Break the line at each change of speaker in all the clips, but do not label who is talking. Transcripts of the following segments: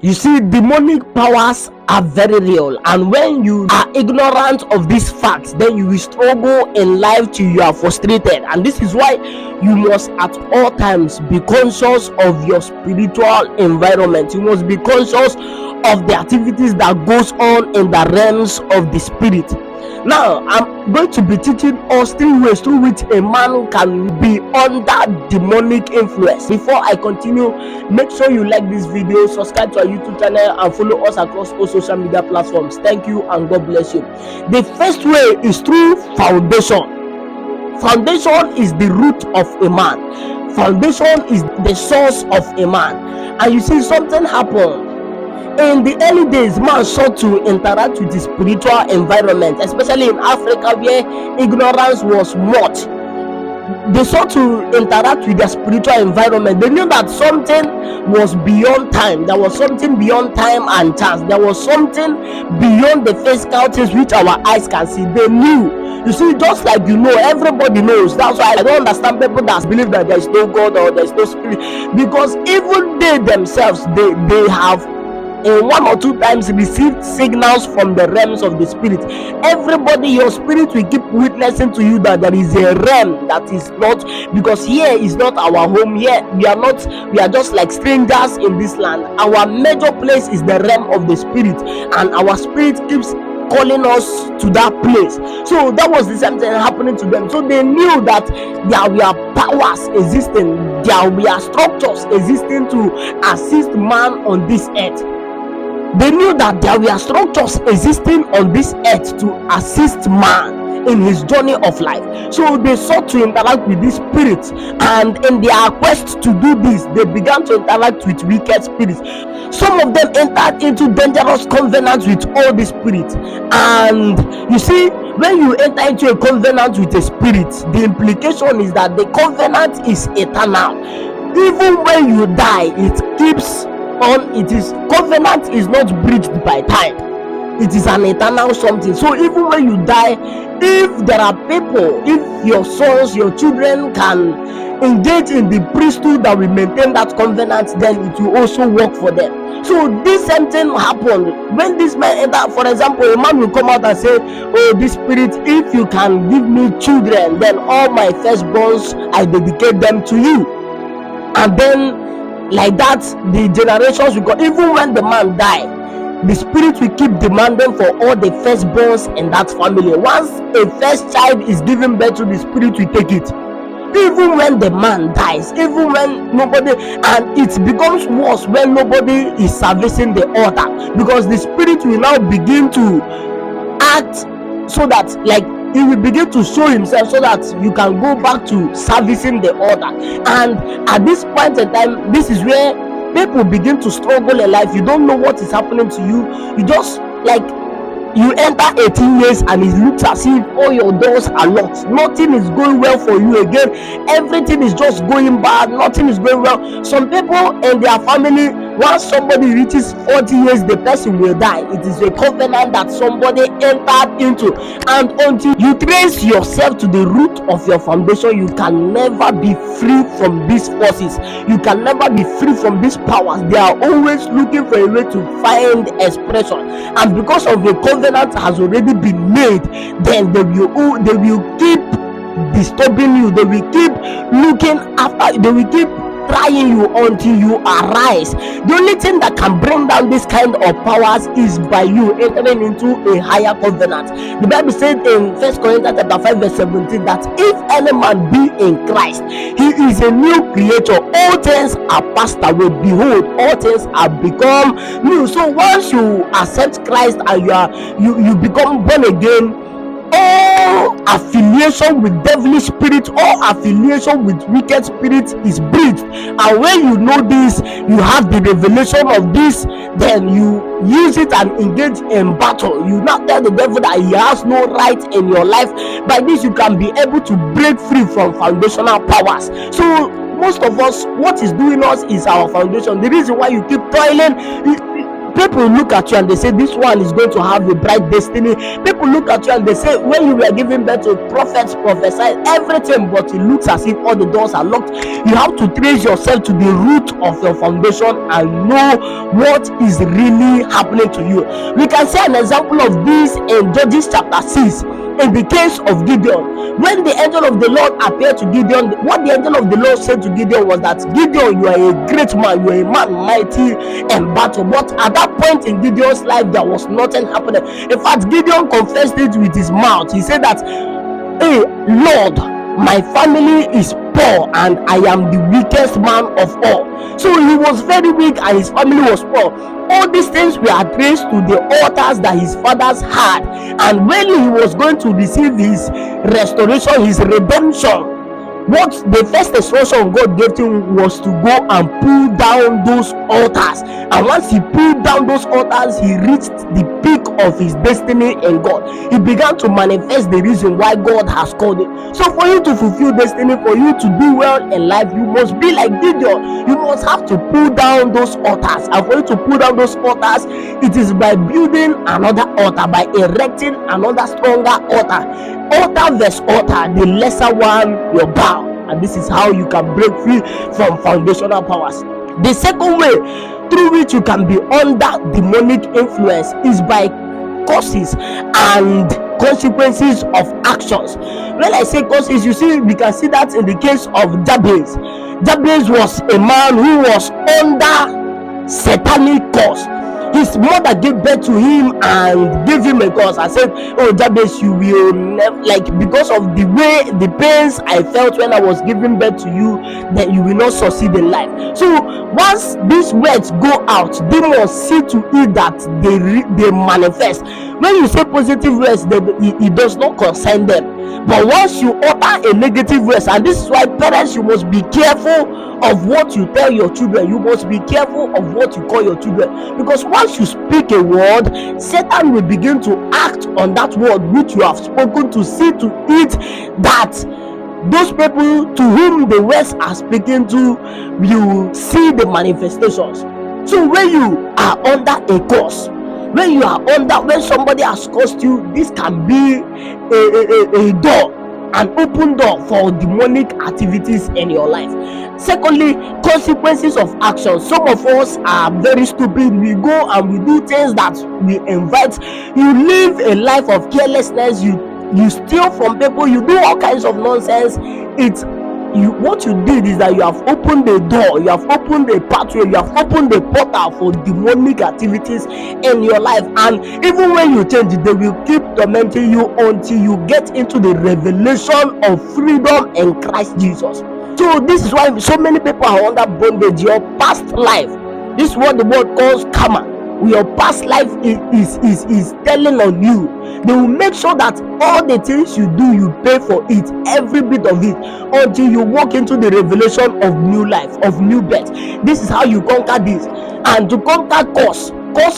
You see, demonic powers are very real, and when you are ignorant of these facts, then you will struggle in life till you are frustrated. And this is why you must at all times be conscious of your spiritual environment. You must be conscious of the activities that goes on in the realms of the spirit. Now, I'm going to be teaching us 3 ways through which a man can be under demonic influence. Before I continue, make sure you like this video, subscribe to our YouTube channel, and follow us across all social media platforms. Thank you and God bless you. The first way is through foundation. Foundation is the root of a man. Foundation is the source of a man. And you see, something happened. In the early days, man sought to interact with the spiritual environment, especially in Africa where ignorance was much. They sought to interact with their spiritual environment. They knew that something was beyond time. There was something beyond time and chance. There was something beyond the physical things which our eyes can see. They knew. You see, just like everybody knows. That's why I don't understand people that believe that there is no God or there is no spirit, because even they themselves, they have in 1 or 2 times received signals from the realms of the spirit. Everybody, your spirit will keep witnessing to you that there is a realm that is not, because here is not our home. Here we are just like strangers in this land. Our major place is the realm of the spirit, and our spirit keeps calling us to that place. So that was the same thing happening to them. So they knew that there were powers existing, there were structures existing to assist man on this earth. They knew that there were structures existing on this earth to assist man in his journey of life. So they sought to interact with these spirits, and in their quest to do this, they began to interact with wicked spirits. Some of them entered into dangerous covenants with all the spirits. And you see, when you enter into a covenant with a spirit, the implication is that the covenant is eternal. Even when you die, it keeps on. It is covenant is not breached by time. It is an eternal something. So even when you die, if there are people, if your sons, your children can engage in the priesthood that will maintain that covenant, then it will also work for them. So this same thing happened when this man entered. For example, a man will come out and say, oh, this spirit, if you can give me children, then all my firstborns, I dedicate them to you. And then like that, the generations will go. Even when the man died, the spirit will keep demanding for all the firstborns in that family. Once a first child is given birth to, the spirit will take it. Even when the man dies, even when nobody, and it becomes worse when nobody is servicing the altar, because the spirit will now begin to act so that, like, he will begin to show himself so that you can go back to servicing the altar. And at this point in time, this is where people begin to struggle in life. You don't know what is happening to you. You just, like, you enter 18 years and it looks as if all your doors are locked. Nothing is going well for you again. Everything is just going bad. Nothing is going well. Some people in their family, once somebody reaches 40 years, the person will die. It is a covenant that somebody entered into. And until you trace yourself to the root of your foundation, you can never be free from these forces. You can never be free from these powers. They are always looking for a way to find expression. And because of the covenant has already been made, then they will keep disturbing you. They will keep looking after. They will keep trying you until you arise. The only thing that can bring down this kind of powers is by you entering into a higher covenant. The Bible said in 1 Corinthians chapter 5 verse 17 that if any man be in Christ, he is a new creature. All things are passed away. Behold, all things are become new. So once you accept Christ and you become born again, all affiliation with devilish spirit, all affiliation with wicked spirit is breached. And when you know this, you have the revelation of this, then you use it and engage in battle. You now tell the devil that he has no right in your life. By this, you can be able to break free from foundational powers. So most of us, what is doing us is our foundation. The reason why you keep toiling, People look at you and they say this one is going to have a bright destiny. People look at you and they say when you were giving birth to prophets prophesy everything, but it looks as if all the doors are locked. You have to trace yourself to the root of your foundation and know what is really happening to you. We can see an example of this in Judges chapter 6. In the case of Gideon, when the angel of the Lord appeared to Gideon, what the angel of the Lord said to Gideon was that, Gideon, you are a great man, you are a man mighty in battle. But at that point in Gideon's life, there was nothing happening. In fact, Gideon confessed it with his mouth. He said that, hey Lord, my family is poor and I am the weakest man of all. So he was very weak and his family was poor. All these things were traced to the altars that his fathers had, and when he was going to receive his restoration, his redemption, what the first instruction God gave to him was to go and pull down those altars. And once he pulled down those altars, he reached the peak of his destiny in God. He began to manifest the reason why God has called him. So for you to fulfill destiny, for you to do well in life, you must be like Gideon. You must have to pull down those altars. And for you to pull down those altars, it is by building another altar, by erecting another stronger altar. Altar versus altar, the lesser one will bow. And this is how you can break free from foundational powers. The second way through which you can be under demonic influence is by causes and consequences of actions. When I say causes, you see, we can see that in the case of Jabez. Jabez was a man who was under satanic curse. His mother gave birth to him and gave him a curse. I said, oh Jabez, you will never, like, because of the way, the pains I felt when I was giving birth to you, then you will not succeed in life. So once these words go out, they must see to it that they manifest. When you say positive words, it does not concern them. But once you utter a negative words, and this is why parents, you must be careful of what you tell your children. You must be careful of what you call your children, because once you speak a word, Satan will begin to act on that word which you have spoken, to see to it that those people to whom the words are speaking to, you see the manifestations. So when you are under a curse, when somebody has cursed you, this can be a door, an open door for demonic activities in your life. Secondly, consequences of action. Some of us are very stupid. We go and we do things that we invite. You live a life of carelessness. You steal from people. You do all kinds of nonsense. What you did is that you have opened the door, you have opened the pathway, you have opened the portal for demonic activities in your life. And even when you change, they will keep tormenting you until you get into the revelation of freedom in Christ Jesus. So this is why so many people are under bondage. Your past life, this is what the word calls karma. Your past life is telling on you. They will make sure that all the things you do, you pay for it, every bit of it, until you walk into the revelation of new life, of new birth. This is how you conquer this. And to conquer curse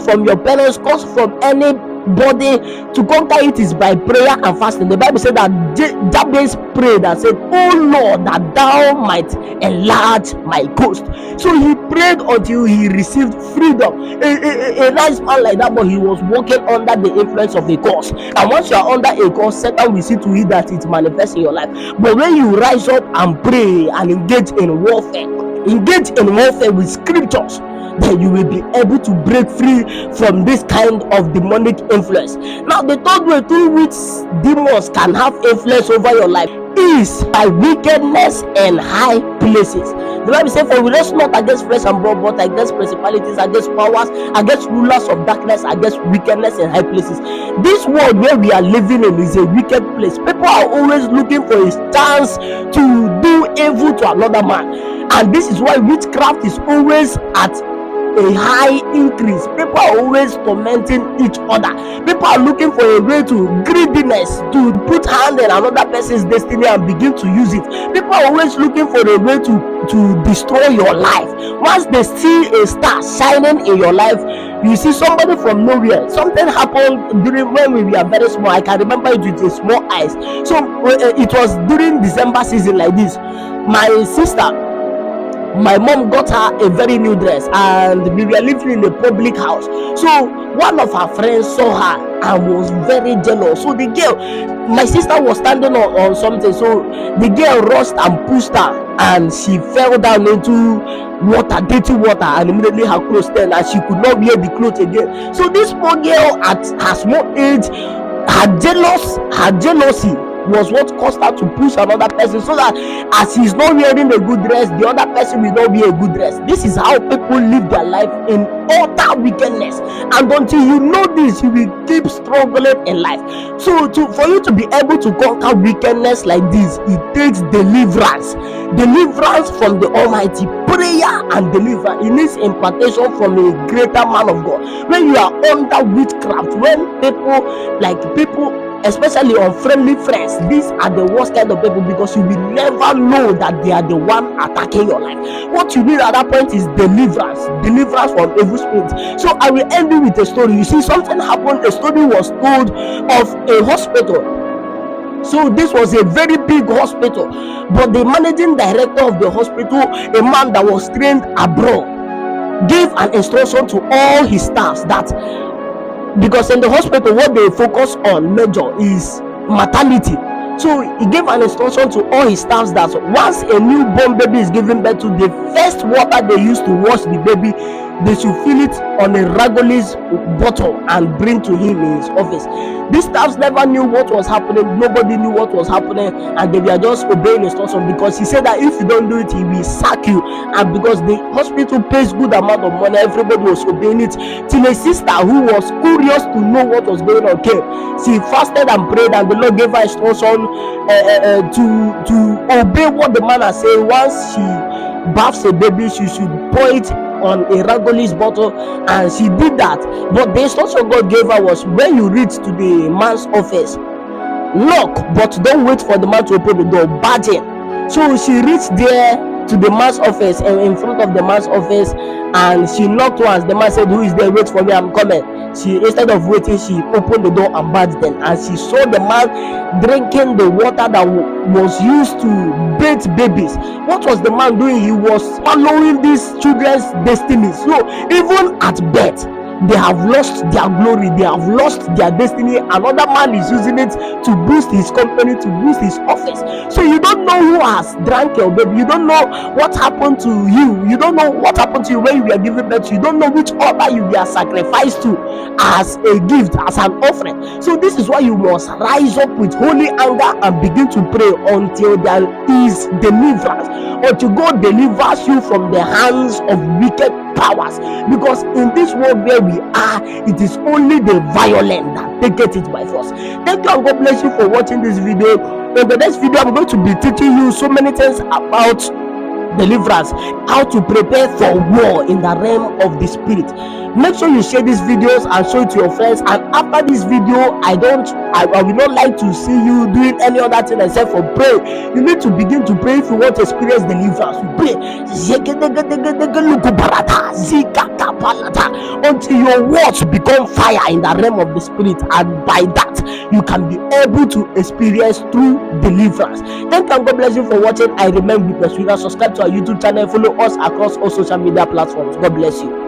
from your parents, curse from anybody, to conquer it is by prayer and fasting. The Bible said that Jabez prayed and said, oh Lord, that thou might enlarge my coast. So he prayed until he received freedom. A nice man like that, but he was walking under the influence of a curse. And once you are under a curse, Satan will see to it that it manifests in your life. But when you rise up and pray and engage in warfare with scriptures, then you will be able to break free from this kind of demonic influence. Now, the third way through which demons can have influence over your life is by wickedness in high places. The Bible says, for we wrestle not against flesh and blood, but against principalities, against powers, against rulers of darkness, against wickedness in high places. This world where we are living in is a wicked place. People are always looking for a chance to do evil to another man, and this is why witchcraft is always at a high increase. People are always tormenting each other. People are looking for a way to greediness, to put hand in another person's destiny and begin to use it. People are always looking for a way to destroy your life. Once they see a star shining in your life, you see somebody from nowhere. Something happened during when we were very small. I can remember it with a small eyes. So it was during December season like this. My my mom got her a very new dress, and we were living in a public house. So one of her friends saw her and was very jealous. So the girl, my sister was standing on something, so the girl rushed and pushed her, and she fell down into water, dirty water, and immediately her clothes turned and she could not wear the clothes again. So this poor girl at her small age, her jealousy was what caused her to push another person, so that as he's not wearing a good dress, the other person will not wear a good dress. This is how people live their life in utter wickedness, and until you know this, you will keep struggling in life. So for you to be able to conquer wickedness like this, it takes deliverance from the Almighty, prayer and deliverance. It needs impartation from a greater man of God. When you are under witchcraft, when people especially unfriendly friends, these are the worst kind of people, because you will never know that they are the one attacking your life. What you need at that point is deliverance from evil spirits. So I will end you with a story. You see, something happened. A story was told of a hospital. So this was a very big hospital, but the managing director of the hospital, a man that was trained abroad, gave an instruction to all his staffs that, because in the hospital what they focus on major is maternity, so he gave an instruction to all his staffs that once a newborn baby is given birth to, the first water they use to wash the baby, they should fill it on a Ragolis bottle and bring to him in his office. These staffs never knew what was happening. Nobody knew what was happening, and they were just obeying instruction, because he said that if you don't do it, he will sack you. And because the hospital pays good amount of money, everybody was obeying it, till a sister who was curious to know what was going on came. She fasted and prayed, and the Lord gave her instruction to obey what the man has said. Once she baths a baby, she should pour it on a Ragolis bottle, and she did that. But the instruction God gave her was, when you reach to the man's office, knock, but don't wait for the man to open the door, barge in. So she reached there to the man's office, and in front of the man's office, and she knocked once. The man said, "Who is there? Wait for me, I'm coming." She, instead of waiting, she opened the door and barged in, and she saw the man drinking the water that was used to bathe babies. What was the man doing? He was following these children's destiny. So even at birth, they have lost their glory, they have lost their destiny. Another man is using it to boost his company, to boost his office. So you don't know who has drank your baby. You don't know what happened to you. You don't know what happened to you when you were given birth. You don't know which altar you were sacrificed to as a gift, as an offering. So this is why you must rise up with holy anger and begin to pray until there is deliverance, until God delivers you from the hands of wicked powers. Because in this world where we are, it is only the violent that take it by force. Thank you, and God bless you for watching this video. In the next video, I'm going to be teaching you so many things about deliverance, how to prepare for war in the realm of the spirit. Make sure you share these videos and show it to your friends. And after this video, I will not like to see you doing any other thing except for pray. You need to begin to pray if you want to experience deliverance. Pray until your words become fire in the realm of the spirit, and by that you can be able to experience true deliverance. Thank you, and God bless you for watching. I remain with the speaker. Subscribe to our YouTube channel, follow us across all social media platforms. God bless you.